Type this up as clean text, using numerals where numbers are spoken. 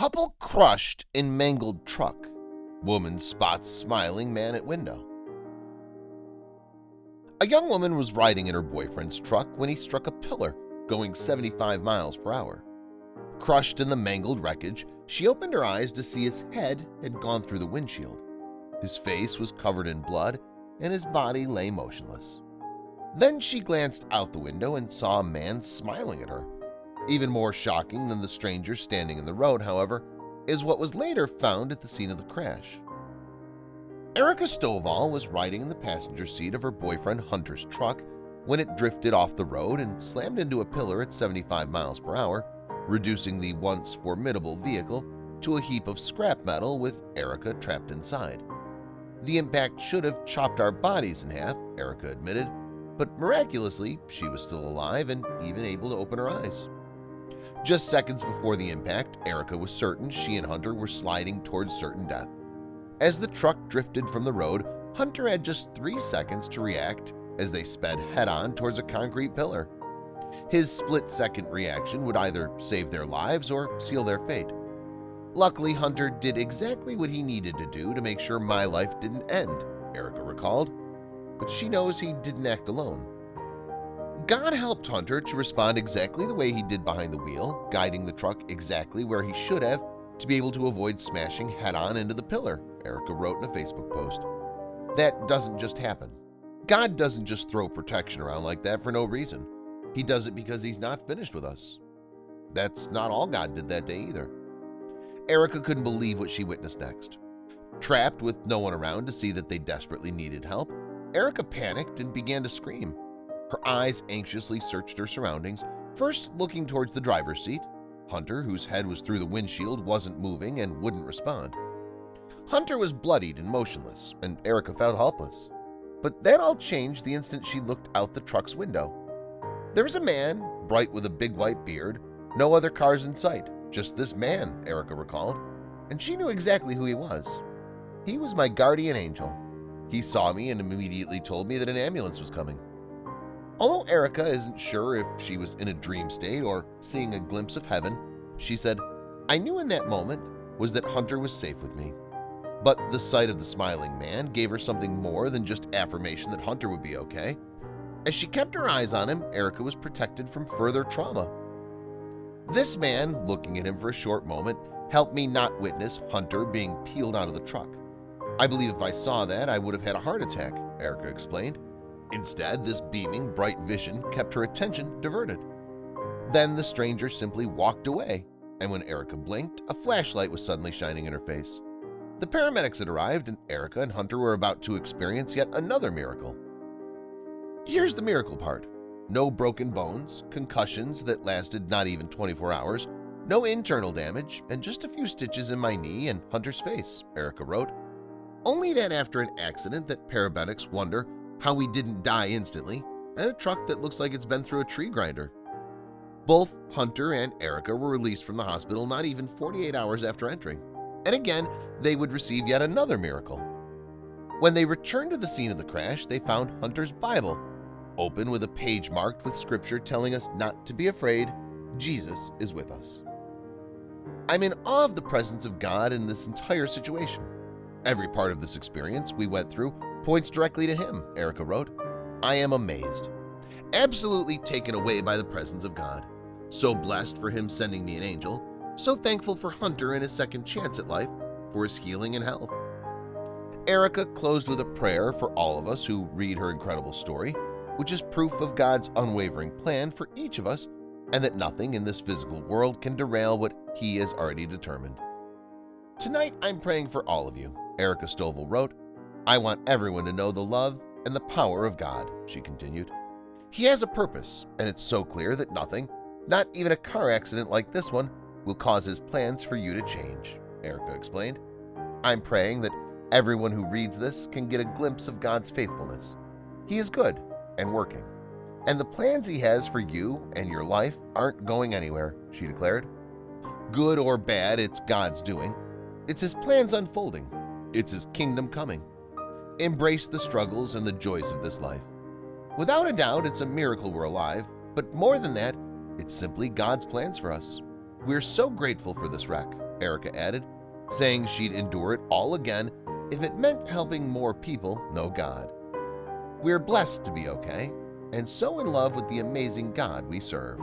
Couple crushed in mangled truck. Woman spots smiling man at window. A young woman was riding in her boyfriend's truck when he struck a pillar, going 75 miles per hour. Crushed in the mangled wreckage, she opened her eyes to see his head had gone through the windshield. His face was covered in blood, and his body lay motionless. Then she glanced out the window and saw a man smiling at her. Even more shocking than the stranger standing in the road, however, is what was later found at the scene of the crash. Erica Stovall was riding in the passenger seat of her boyfriend Hunter's truck when it drifted off the road and slammed into a pillar at 75 miles per hour, reducing the once formidable vehicle to a heap of scrap metal with Erica trapped inside. The impact should have chopped our bodies in half, Erica admitted, but miraculously she was still alive and even able to open her eyes. Just seconds before the impact, Erica was certain she and Hunter were sliding towards certain death. As the truck drifted from the road, Hunter had just 3 seconds to react as they sped head-on towards a concrete pillar. His split-second reaction would either save their lives or seal their fate. Luckily, Hunter did exactly what he needed to do to make sure my life didn't end, Erica recalled, but she knows he didn't act alone. God helped Hunter to respond exactly the way he did behind the wheel, guiding the truck exactly where he should have to be able to avoid smashing head-on into the pillar, Erica wrote in a Facebook post. That doesn't just happen. God doesn't just throw protection around like that for no reason. He does it because he's not finished with us. That's not all God did that day either. Erica couldn't believe what she witnessed next. Trapped with no one around to see that they desperately needed help, Erica panicked and began to scream. Her eyes anxiously searched her surroundings, first looking towards the driver's seat. Hunter, whose head was through the windshield, wasn't moving and wouldn't respond. Hunter was bloodied and motionless, and Erica felt helpless. But that all changed the instant she looked out the truck's window. There was a man, bright with a big white beard, no other cars in sight, just this man, Erica recalled, and she knew exactly who he was. He was my guardian angel. He saw me and immediately told me that an ambulance was coming. Although Erica isn't sure if she was in a dream state or seeing a glimpse of heaven, she said, "I knew in that moment was that Hunter was safe with me." But the sight of the smiling man gave her something more than just affirmation that Hunter would be okay. As she kept her eyes on him, Erica was protected from further trauma. This man, looking at him for a short moment, helped me not witness Hunter being peeled out of the truck. I believe if I saw that, I would have had a heart attack, Erica explained. Instead, this beaming, bright vision kept her attention diverted. Then the stranger simply walked away, and when Erica blinked, a flashlight was suddenly shining in her face. The paramedics had arrived, and Erica and Hunter were about to experience yet another miracle. Here's the miracle part. No broken bones, concussions that lasted not even 24 hours, no internal damage, and just a few stitches in my knee and Hunter's face, Erica wrote. Only that after an accident that paramedics wonder how we didn't die instantly, and a truck that looks like it's been through a tree grinder. Both Hunter and Erica were released from the hospital not even 48 hours after entering, and again they would receive yet another miracle. When they returned to the scene of the crash, they found Hunter's Bible, open with a page marked with scripture telling us not to be afraid, Jesus is with us. I'm in awe of the presence of God in this entire situation. Every part of this experience we went through points directly to Him, Erica wrote. I am amazed, absolutely taken away by the presence of God. So blessed for Him sending me an angel, so thankful for Hunter and his second chance at life, for his healing and health. Erica closed with a prayer for all of us who read her incredible story, which is proof of God's unwavering plan for each of us and that nothing in this physical world can derail what He has already determined. Tonight, I'm praying for all of you, Erica Stovall wrote. I want everyone to know the love and the power of God, she continued. He has a purpose, and it's so clear that nothing, not even a car accident like this one, will cause His plans for you to change, Erica explained. I'm praying that everyone who reads this can get a glimpse of God's faithfulness. He is good and working, and the plans He has for you and your life aren't going anywhere, she declared. Good or bad, it's God's doing. It's His plans unfolding. It's His kingdom coming. Embrace the struggles and the joys of this life. Without a doubt, it's a miracle we're alive, but more than that, it's simply God's plans for us. We're so grateful for this wreck, Erica added, saying she'd endure it all again if it meant helping more people know God. We're blessed to be okay, and so in love with the amazing God we serve.